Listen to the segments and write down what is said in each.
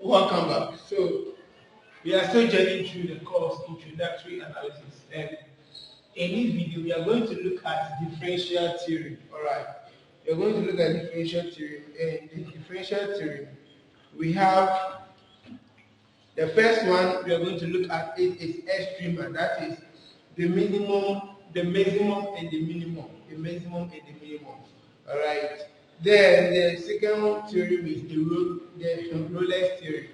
Welcome back. So we are still journeying through the course introductory analysis, and in this video we are going to look at differential theory. All right, we are going to look at differential theory, and in differential theory we have the first one we are going to look at it is extrema. That is the minimum, the maximum, and the minimum. The maximum and the minimum. All right. Then the second theorem is the Rolex theory.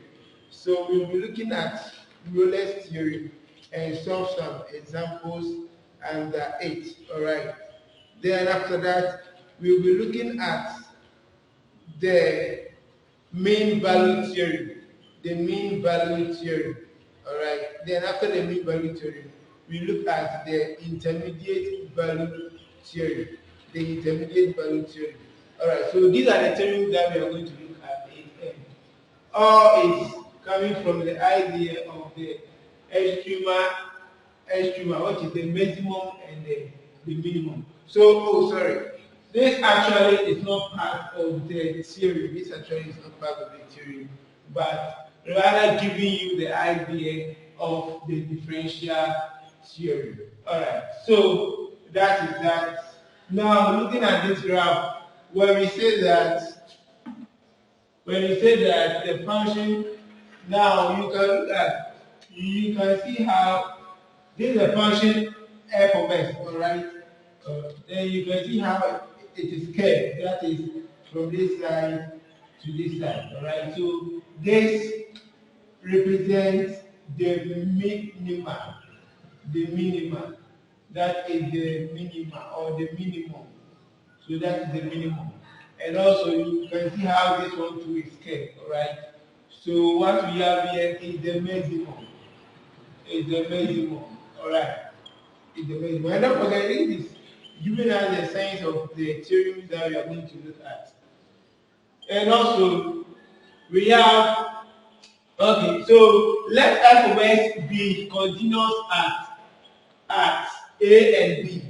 So we'll be looking at Rolex theory and solve some examples under 8. All right. Then after that, we'll be looking at the mean value theory. The mean value theory. All right. Then after the mean value theory, we look at the intermediate value theory. The intermediate value theory. All right. So these are the theorems that we are going to look at. All is coming from the idea of the extrema, which is the maximum and the minimum. So, oh, sorry. This actually is not part of the theory. This actually is not part of the theory, but rather giving you the idea of the differential theory. All right. So that is that. Now, looking at this graph, when we say that the function, now you can see how this is a function f of x, all right? Then you can see how it is curved. That is from this side to this side, all right? So this represents the minima. The minima. That is the minima or the minimum. So that is the minimum. And also you can see how this one too is curved, all right? So what we have here is the maximum. Is the maximum, all right? Is the maximum. And don't forget, this is giving us the sense of the theorems that we are going to look at. And also we have, okay, so let f of x be continuous at a and b.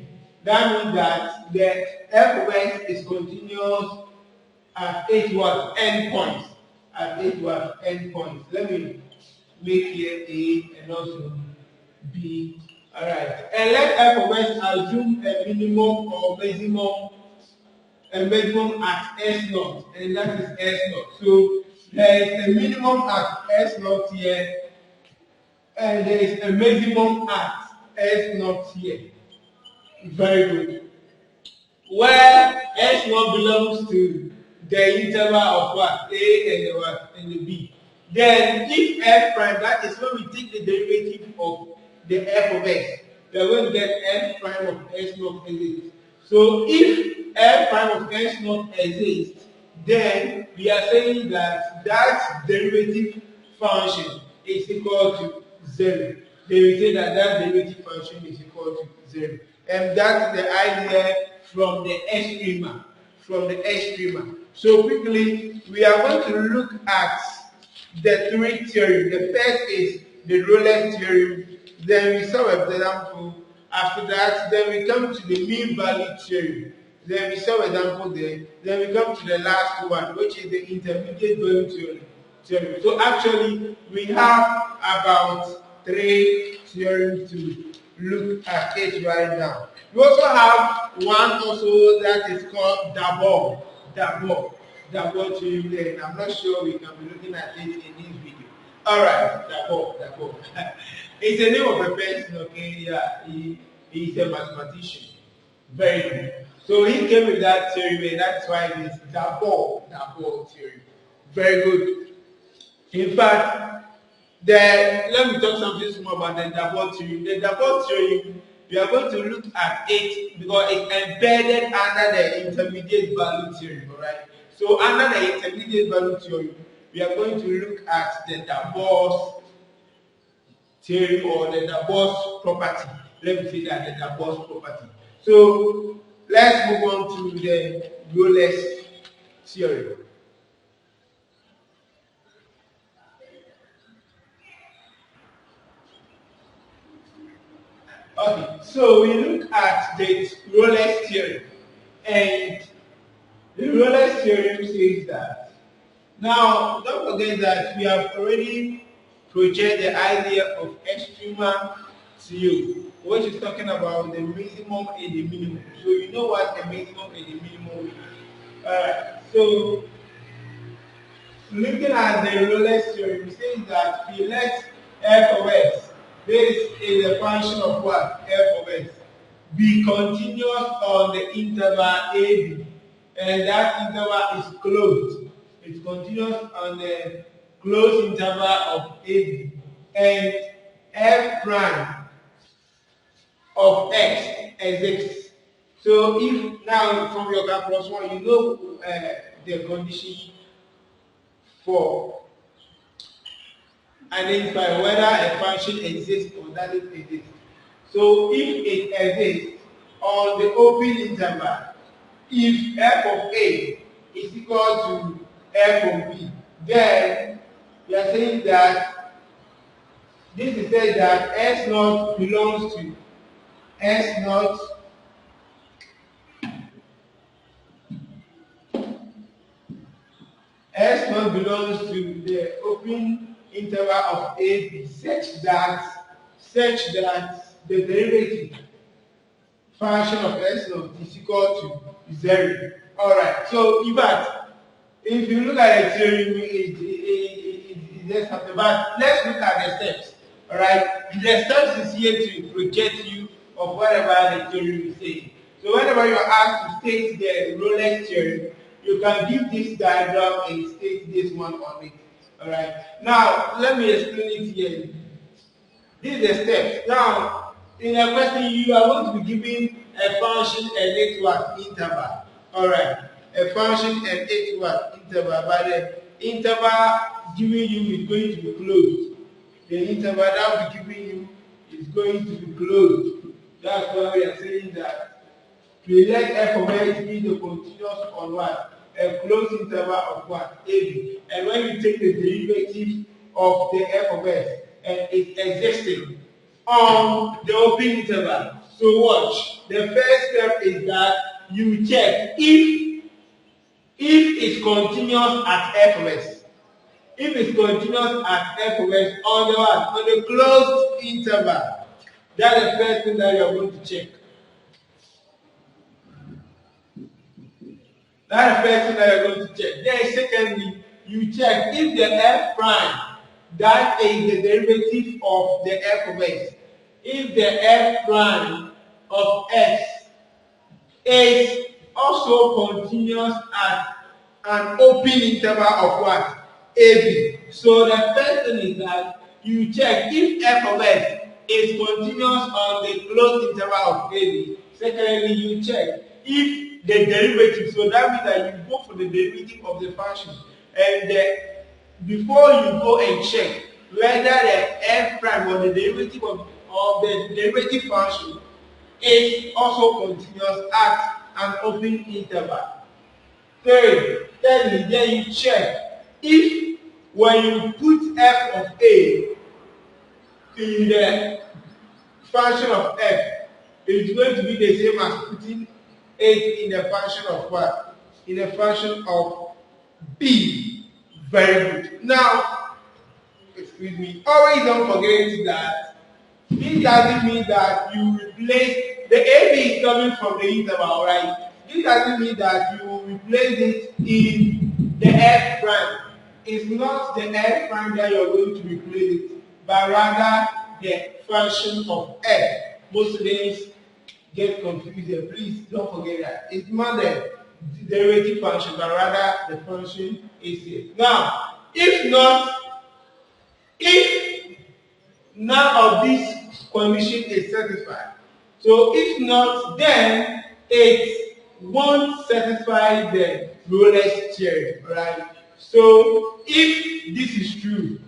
That means that the f of x is continuous at 8 what? Endpoints. At 8 what? Endpoints. Let me make here A and also B. Alright. And let f of x assume a minimum or maximum at S naught. And that is S naught. So there is a minimum at S naught here. And there is a maximum at S naught here. Very good. Where S naught belongs to the interval of what? A and the what? And the B. Then if f prime, that is when we take the derivative of the f of x, we are going to get f prime of s naught exists. So if f prime of s naught exists, then we are saying that that derivative function is equal to 0. Then we say that that derivative function is equal to 0. And that's the idea from the extrema. From the extrema. So quickly, we are going to look at the three theorems. The first is the Rolex theory. Then we solve an example. After that, then we come to the mean value theory. Then we solve an example there. Then we come to the last one, which is the intermediate value theory. So actually, we have about 3 theorems to look at it right now. We also have one also that is called double theorem there. I'm not sure we can be looking at it in this video. Alright, double. It's the name of a person, okay? Yeah, he's a mathematician. Very good. So he came with that theory, and that's why it is double theory. Very good. In fact, let me talk something small about the double theory. The double theory, we are going to look at it because it's embedded under the intermediate value theory, alright? So under the intermediate value theory, we are going to look at the Davos theory or the Davos property. Let me say that, the Davos property. So let's move on to the Rolex theory. Okay, so we look at the Rolex theory, and the Rolex theorem says that Now, don't forget that we have already projected the idea of extrema to you, which is talking about the maximum and the minimum. So you know what the maximum and the minimum is. Alright, so looking at the Rolex Theory, we say that we let f of x, this is a function of what? F of x, be continuous on the interval AB, and that interval is closed. It's continuous on the closed interval of AB, and f prime of x exists. So if now from your calculus one, you know the condition for identify whether a function exists or doesn't exist. So if it exists on the open interval, if f of a is equal to f of b, then we are saying that this is said that s naught belongs to s naught S naught belongs to the open interval of AB such that the derivative function of S naught is equal to 0. Alright, so in fact, if you look at the theory, it just happened. But let's look at the steps. Alright, the steps is here to project you of whatever the theory is saying. So whenever you are asked to state the Rolex theory, you can give this diagram and state this one on it. Alright, now let me explain it here. This is the steps. Now, in a question, you are going to be given a function and its what interval. Alright, a function and its what interval, but the interval given you is going to be closed. The interval that will be given you is going to be closed. That's why we are saying that we let f of x be the continuous on what? A closed interval of what? AB. And when you take the derivative of the f of x and it's existing on the open interval. So watch. The first step is that you check if it's continuous at f of x. If it's continuous at f of x on the what? On the closed interval. That's the first thing that you are going to check. That's the first thing that you're going to check. Then secondly, you check if the f prime, that is the derivative of the f of x, if the f prime of x is also continuous at an open interval of what? AB. So the first thing is that you check if f of x is continuous on the closed interval of AB. Secondly, you check if the derivative, so that means that you go for the derivative of the function, and before you go and check whether the f prime or the derivative of the derivative function is also continuous at an open interval. Thirdly, then you check if when you put f of a in the function of f, it's going to be the same as putting it in the function of what? In the function of b. Very good. Now, excuse me, always don't forget that this doesn't mean that you replace the AB is coming from the interval, right? This doesn't mean that you will replace it in the f prime. It's not the f prime that you're going to replace it, but rather the function of f. Most students get confused there. Please don't forget that. It's not the derivative function, but rather the function is here. Now, if none of these condition is satisfied. So if not, then it won't satisfy the Rolex theory, right? So if this is true,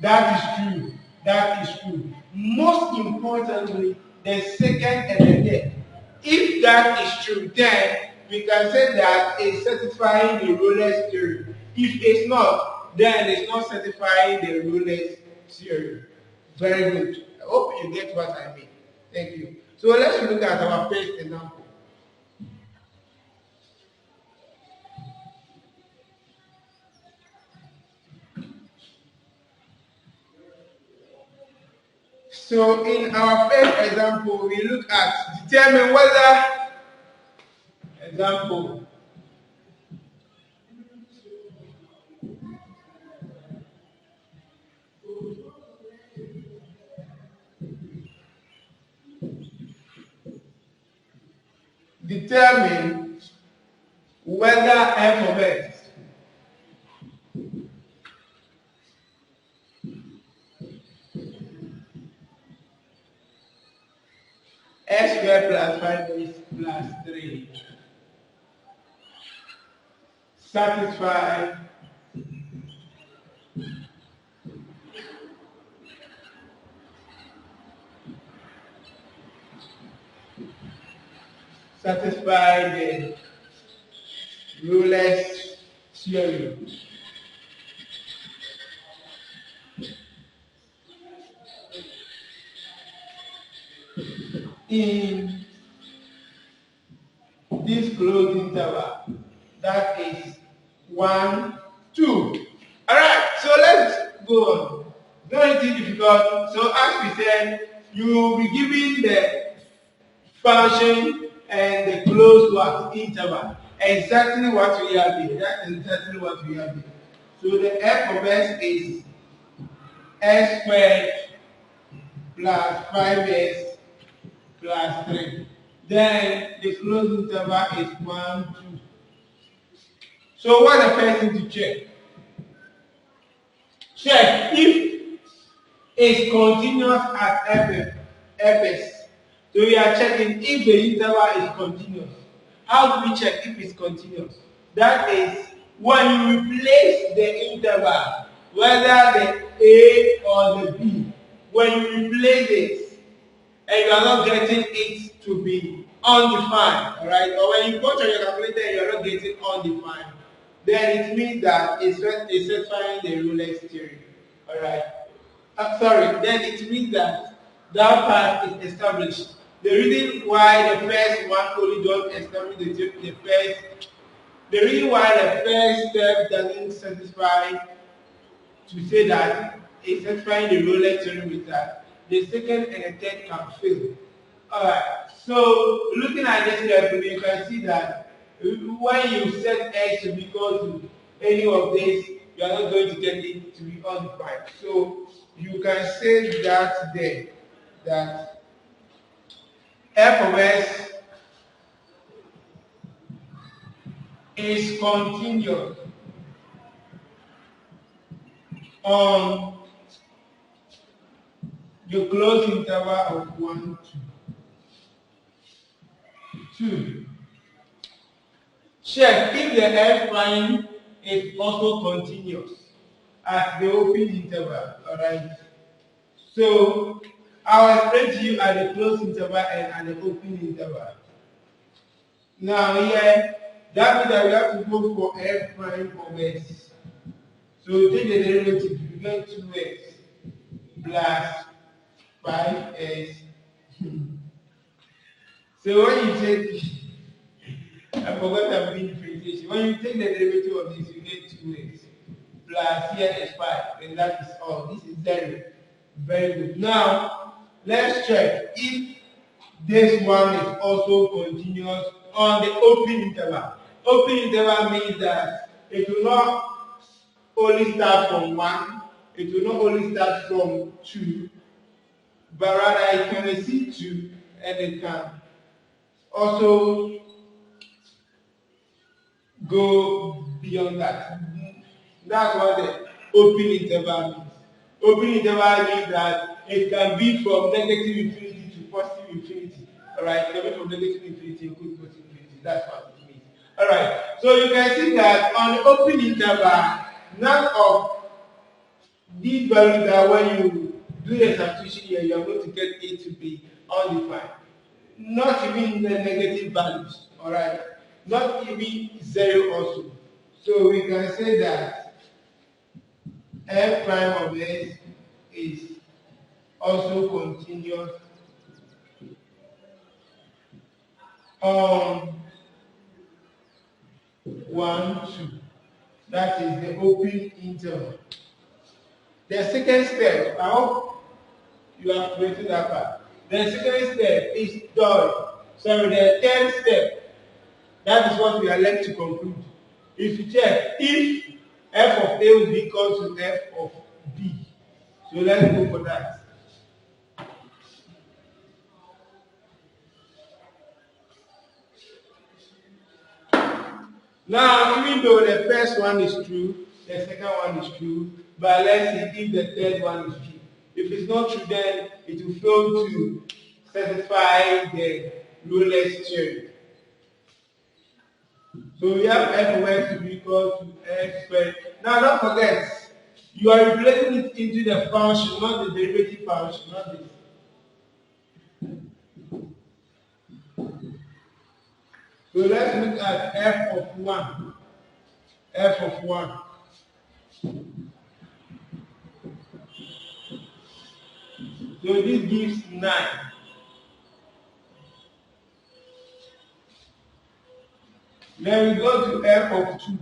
that is true, that is true. Most importantly, the second and the third. If that is true, then we can say that it's satisfying the Rolex theory. If it's not, then it's not satisfying the Rolex theory. Very good. I hope you get what I mean. Thank you. So let's look at our first example. So in our first example, we look at determine whether example determine whether f of x x squared plus 5x plus 3 satisfy the Rolex Theory. In this closed interval, that is 1, 2. Alright, so let's go on. Not anything difficult. So as we said, you will be given the function and the closed what interval. Exactly what we have here. That's exactly what we have here. So the f of s is s squared plus 5s plus 3. Then the closed interval is 1, 2. So what the first thing to check? Check if it's continuous at fs. So we are checking if the interval is continuous. How do we check if it's continuous? That is when you replace the interval, whether the A or the B, when you replace it and you are not getting it to be undefined, alright? Or when you put on your calculator and you are not getting undefined, then it means that it's satisfying the Rolex theory. Alright. Sorry, then it means that that part is established. The reason why the first one only don't establish the first, the reason why the first step doesn't satisfy to say that it's satisfying the Rolex theory with that, the second and the third can fail. Alright, so looking at this level, you can see that when you set x to be equal to any of this, you are not going to get it to be undefined. So you can say that there, that f of s is continuous on the closed interval of 1, 2. 2. Check if the f prime is also continuous at the open interval. Alright. So I'll explain to you at the closed interval and at the open interval. Now here, that means that we have to go for f prime of s. So take the derivative, you get 2x plus 5s. So when you take, I forgot I'm doing differentiation. When you take the derivative of this, you get 2x plus here is 5, and that is all. This is 0. Very good. Now, let's check if this one is also continuous on the open interval. Open interval means that it will not only start from 1, it will not only start from 2, but rather it can exceed 2 and it can also go beyond that. That's what the open interval means. Open interval means that it can be from negative infinity to positive infinity. Alright, it can be from negative infinity to positive infinity. That's what it means. Alright, so you can see that on the open interval, none of these values that when you do the substitution here, you are going to get it to be undefined. Not even the negative values. Alright, not even 0 also. So we can say that f prime of s is also continuous on 1, 2. That is the open interval. The second step, I hope You have created that part. The second step is dot. So the third step, that is what we are left to conclude. If you check if f of a will be equal to f of b. So let's go for that. Now, even though the first one is true, the second one is true, but let's see if the third one is true. If it's not true, then it will fail to satisfy the Rolex theory. So we have f of x to be equal to x squared. Now don't forget, you are replacing it into the function, not the derivative function, not this. So let's look at f of 1. F of 1. So this gives 9. Then we go to f of 2.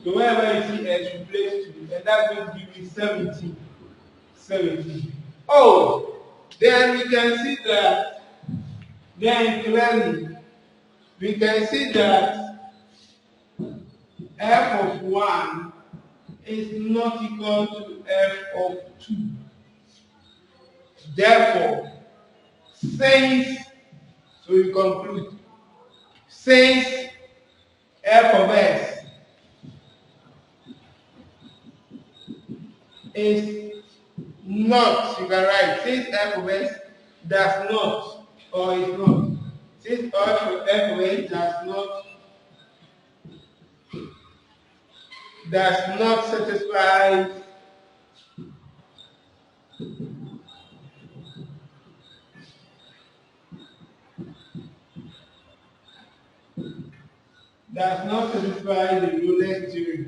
So wherever you see x, replace 2, and that will give you 17. 17. Oh, then we can see that, then clearly, we can see that f of 1 is not equal to f of 2. Therefore, since, so we conclude, since f of x is not, you can write, since f of x does not, or is not, since f of x does not satisfy the Rolex theory.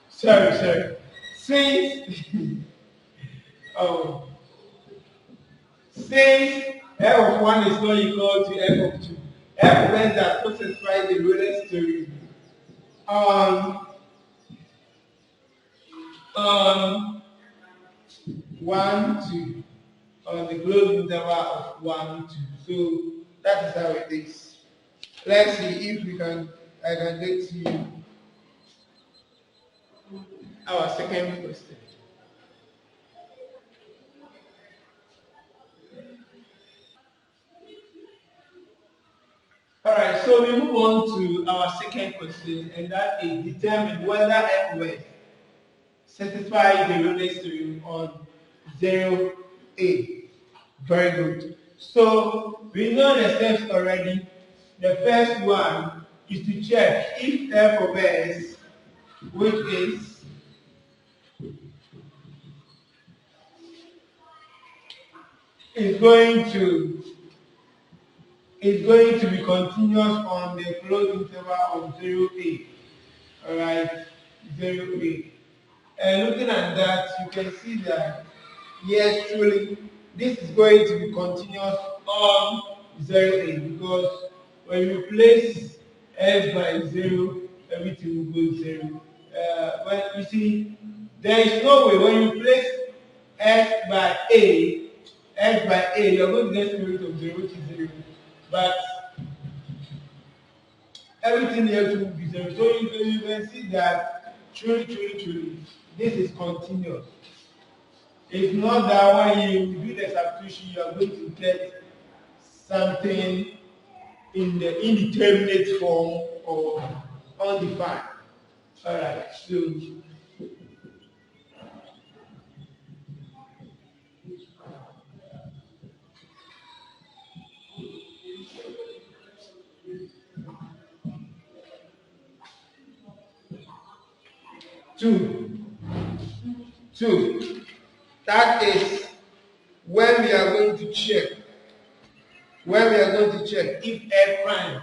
Sorry. Since since f of 1 is not equal to f of 2, f of x does not satisfy the Rolex theory on 1, 2, on the closed interval of 1, 2. So that is how it is. Let's see if I can get to you our second question. Alright, so we move on to our second question, and that is determine whether f of x satisfies the Rolex theorem on 0a. Very good. So we know the steps already. The first one is to check if f of x, which is going to be continuous on the closed interval of 0a. Alright, 0a. And looking at that, you can see that yes, truly, this is going to be continuous on 0a, because when you place x by 0, everything will go 0. When you see, there is no way when you place x by a, you're going to get square root of 0, which is 0. But everything here will be 0. So you can see that truly, this is continuous. It's not that when you do the substitution, you are going to get something in the indeterminate form or undefined. Alright, so two. That is when we are going to check. If f prime.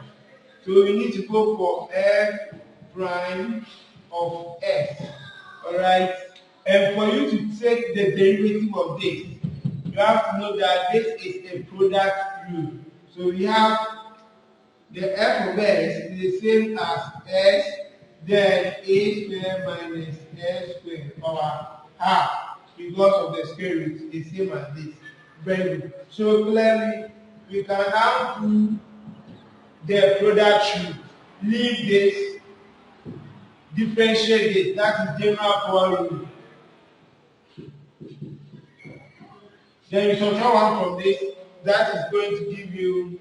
So we need to go for f prime of s. Alright. And for you to take the derivative of this, you have to know that this is a product rule. So we have the f of s is the same as s, then a squared minus s squared power half, because of the square root is same as this. Very good. So clearly, we can now do the product rule. Leave this, differentiate this. That is general power rule. Then you subtract one from this. That is going to give you.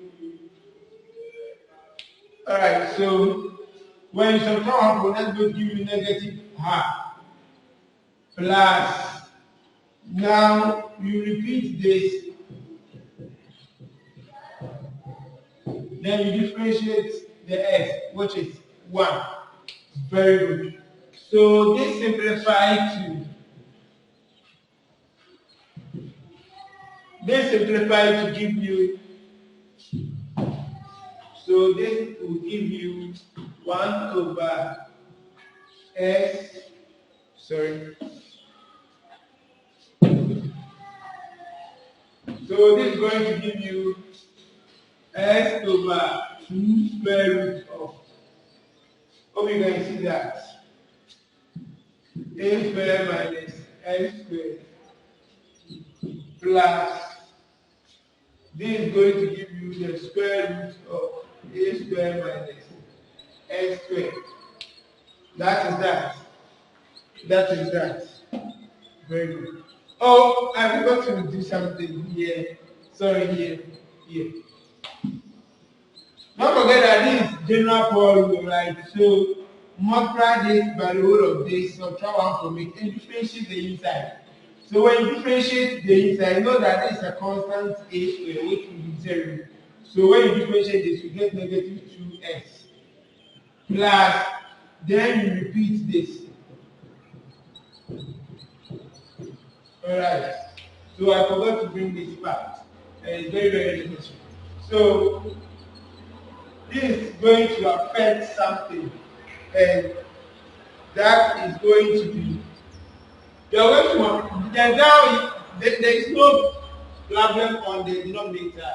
Alright, so when you subtract one from that, will give you negative half plus. Now you repeat this. Then you differentiate the s, which is 1. Very good. So this simplifies to give you. So this will give you 1 over s. Sorry. So this is going to give you s over 2 square root of. Hope you can see that. A squared minus s squared plus. This is going to give you the square root of a squared minus s squared. That is that. That is that. Very good. Oh, I forgot to do something here. Sorry, here. Don't forget that this is general power rule, right? So multiply this by the whole of this, subtract one from it, and differentiate the inside. So when you differentiate the inside, you know that this is a constant a square, which will be 0. So when you differentiate this, you get negative 2s. Plus, then you repeat this. Alright. So I forgot to bring this part. It's very, very necessary. So this is going to affect something, and that is going to be you're going to there is no problem on the denominator,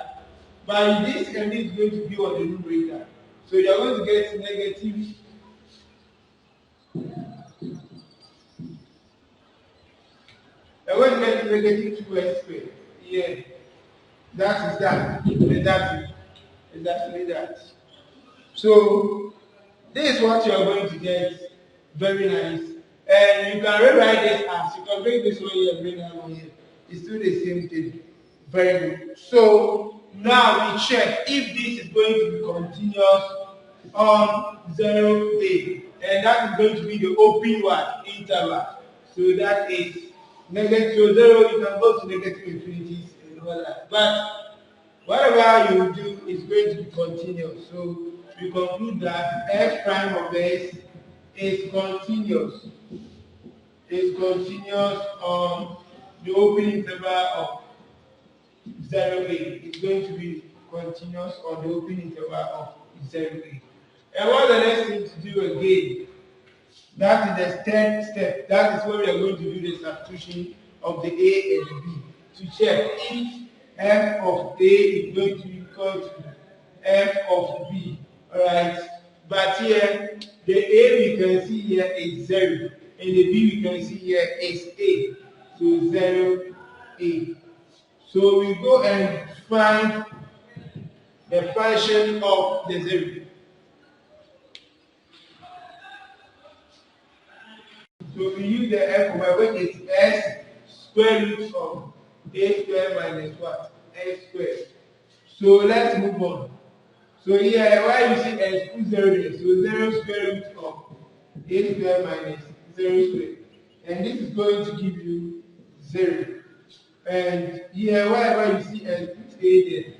but this and this is going to be on the numerator. So you're going to get negative. You're going to get negative 2s squared. Yeah, that is that. And that is exactly that. So this is what you are going to get. Very nice. And you can rewrite this as you can bring this one here and bring that one here. It's still the same thing. Very good. So now we check if this is going to be continuous on 0a. And that is going to be the open one interval. So that is negative 0, you can go to negative infinities and all that. But whatever you do is going to be continuous. So we conclude that f prime of s is continuous. Is continuous on the open interval of 0a. It's going to be continuous on the open interval of 0a. And what the next thing to do again? That is the third step. That is where we are going to do the substitution of the a and the b to check if f of a is going to be equal to f of b. Alright, but here the a we can see here is 0, and the b we can see here is a. So 0, a. So we go and find the function of the 0. So we use the f of y, which is s square root of a squared minus what? S squared. So let's move on. So here, why you see s, put 0 there. So 0 square root of a squared minus 0 squared. And this is going to give you 0. And here, wherever you see s, put a there.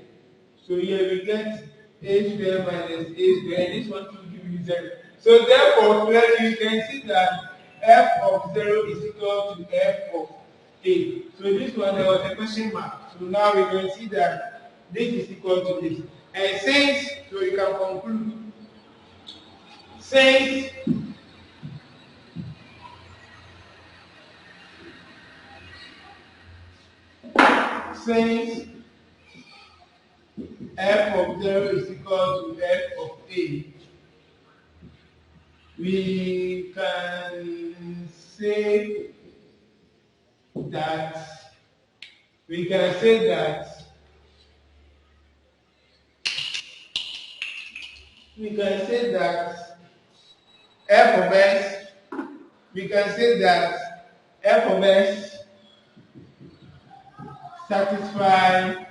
So here we get a squared minus a squared. And this one will give you 0. So therefore, clearly you can see that f of 0 is equal to f of a. So this one, there was a question mark. So now we can see that this is equal to this. And since, so you can conclude, since A, we can say that we can say that we can say that f of s we can say that f of s satisfy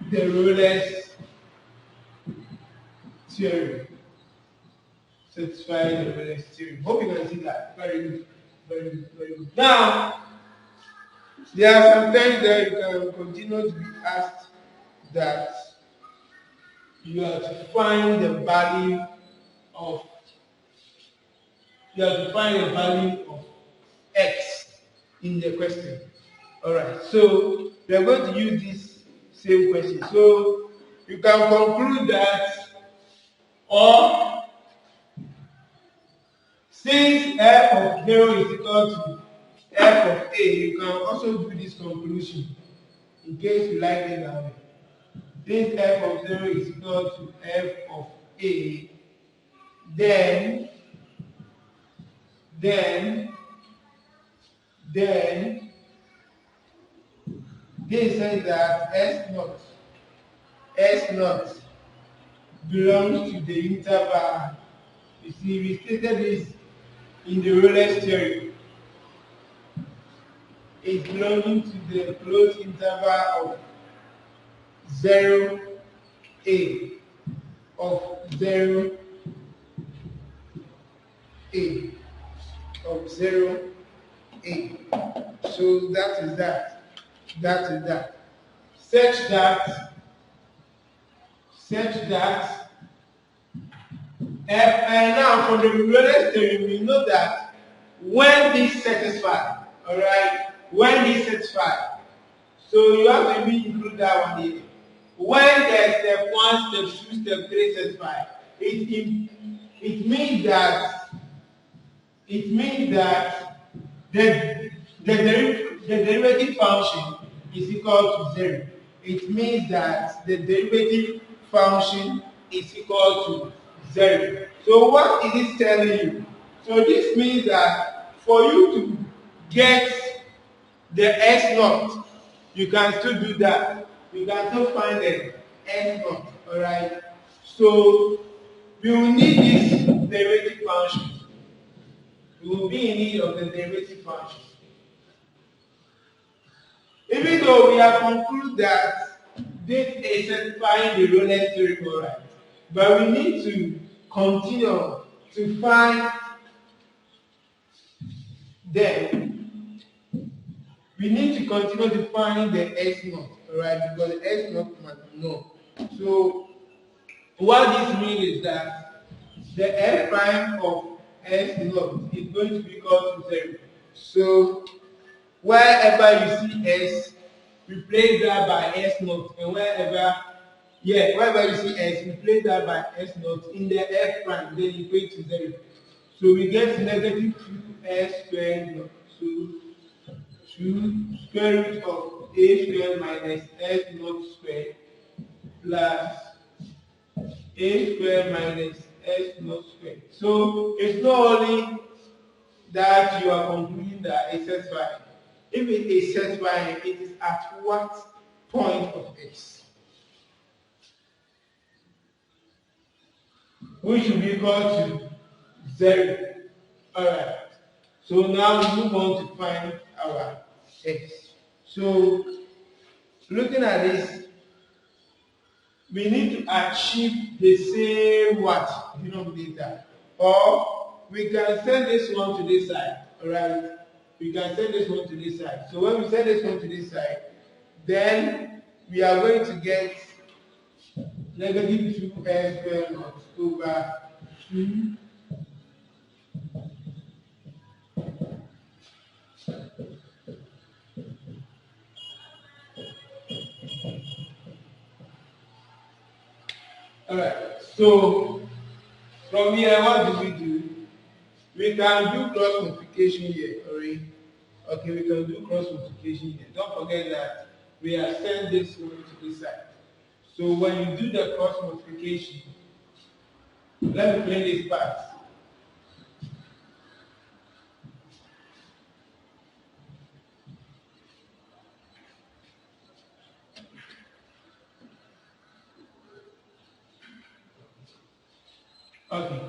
the Rolex theory. Satisfy the Rolex theory. Hope you can see that. Very good. Very good. Very good. Now, there are some times that you can continue to be asked that you have to find the value of x in the question. Alright, so we are going to use this same question. So you can conclude that, or since f of 0 is equal to f of a, you can also do this conclusion in case you like it that way. Since f of 0 is equal to f of a, then they say that S naught belongs to the interval. You see, we stated this in the Rolex theory. It's belonging to the closed interval of 0 a of 0 a of 0 a. So that is that. That is that. Such that and now from the Rolex theory we know that when this satisfied, all right, when this satisfied, so you have to really include that one here. When there's step 1, step 2, step 3 satisfied, it means that the derivative function is equal to 0. It means that the derivative function is equal to 0. So what is it telling you? So this means that for you to get the S naught, you can still do that. You can still find the S naught. Alright? So we will need this derivative function. We will be in need of the derivative function. Even though we have concluded that this is satisfying the Rolex theorem, alright, but we need to continue to find them. We need to continue to find the S naught, alright, because the S naught must be known. So what this means is that the F prime of S naught is going to be equal to 0. So wherever you see S, replace that by S naught, and wherever you see S, replace that by S naught in the F prime, then equate to 0. So we get negative 2S squared naught. So 2 square root of A squared minus S naught squared plus A squared minus S naught squared. So it's not only that you are concluding that it's satisfying. If it is satisfying, it is at what point of x? Which will be equal to 0. Alright. So now we move on to find our x. So looking at this, we need to achieve the same what? Denominator. Or we can send this one to this side. Alright. We can send this one to this side. So when we send this one to this side, then we are going to get negative 2S squared naught over 2 Alright, so from here, what do? We can do cross multiplication here, alright? Okay, we can do cross multiplication here. Don't forget that we have sent this one to this side. So when you do the cross multiplication, let me play this part. Okay.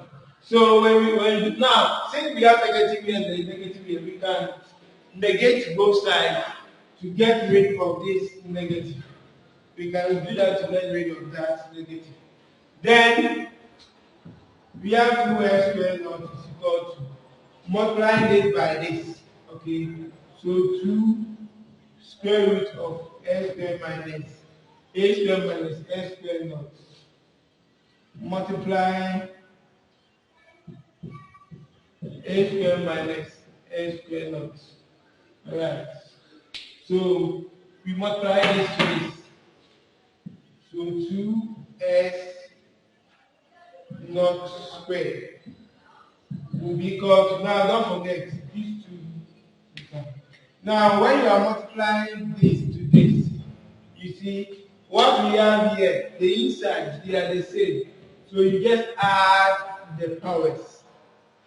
So when now since we have negative here and there is negative here, we can negate both sides to get rid of this negative. We can do that to get rid of that negative. Then we have 2s squared naught is equal to multiplying this by this. Okay. So 2 square root of s squared minus a squared minus s squared naught multiply a squared minus s squared naught. Alright. So we multiply this to this. So 2s naught squared will be equal to, now don't forget these two. Now when you are multiplying this to this, you see what we have here, the inside, they are the same. So you just add the powers.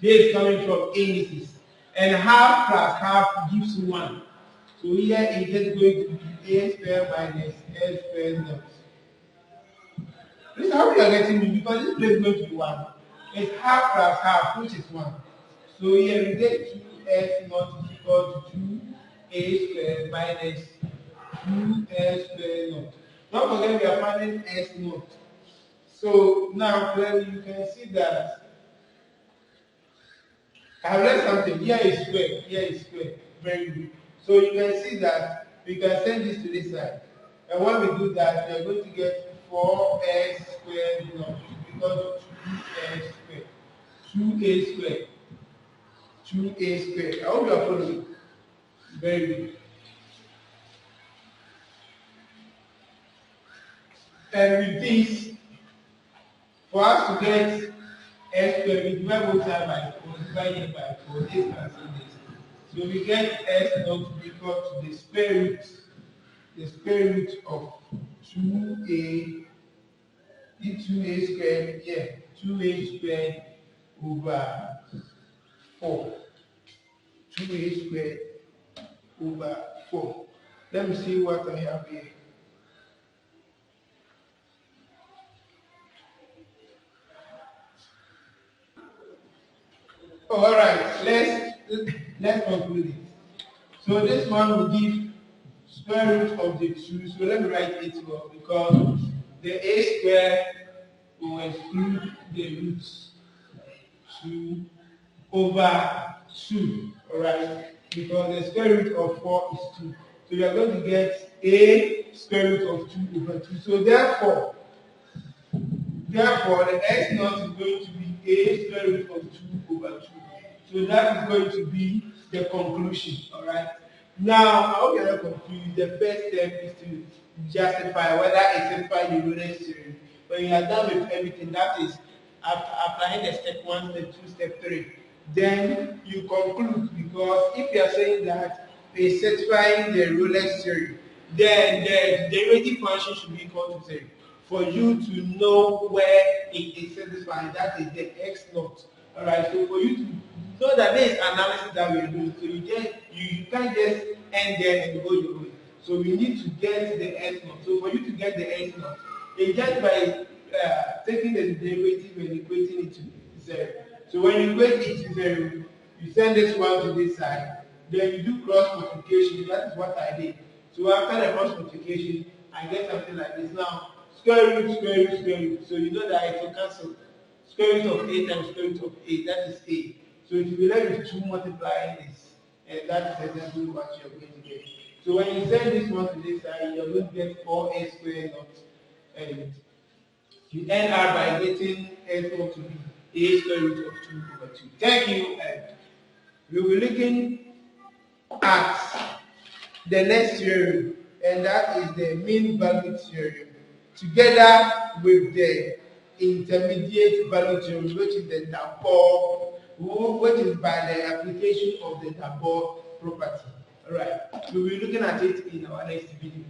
This is coming from indices. And half plus half gives 1. So here it is going to be a squared minus s squared naught. This is how we are getting me, because this place is going to be 1. It's half plus half, which is 1. So here we get 2s naught is equal to 2a squared minus 2s squared naught. Don't forget we are finding s naught. So now clearly you can see that I have left something. Here is square, here is square. Very good. So you can see that we can send this to this side. And when we do that, we are going to get 4s squared naught equal to 2s squared. 2a squared. 2a squared. I hope you are following. Very good. And with this, for us to get s squared, we divide both sides by 4, divide it by 4, this cancel this. So we get s naught equal to the square root of 2a, 2a squared, yeah, 2a squared over 4. 2a squared over 4. Let me see what I have here. All right, let's conclude it. So this one will give square root of the 2. So let me write it well, because the a square will exclude the roots 2 over 2. All right, because the square root of 4 is 2. So you are going to get a square root of 2 over 2. So therefore, the x naught is going to be a square root of 2 over 2. So that is going to be the conclusion. All right. Now, I hope you are not confused. The first step is to justify whether it satisfies the Rolex theory. When you are done with everything, that is applying the step 1, step 2, step 3. Then you conclude, because if you are saying that it's satisfying the Rolex theory, then the derivative function should be equal to 0. For you to know where it is satisfying, that is the x naught. All right. So for you to know that there is analysis that we are doing, so you can't just end there and go your way. So we need to get the x naught. So for you to get the x naught, it's just by taking the derivative and equating it to 0. So when you equate it to 0, you send this one to this side. Then you do cross multiplication. That is what I did. So after the cross multiplication, I get something like this. Now, square root, square root, square root. So you know that it will cancel. Square root of a times square root of a, that is a. So it will be left with 2 multiplying this. And that is exactly what you are going to get. So when you send this one to this side, you are going to get 4a squared naught. And you end up by getting s naught to be a square root of 2 over 2. Thank you. And we will be looking at the next theorem, and that is the mean value theorem, together with the intermediate value theorem, which is the Dapol, which is by the application of the Dapol property. All right, we will be looking at it in our next video.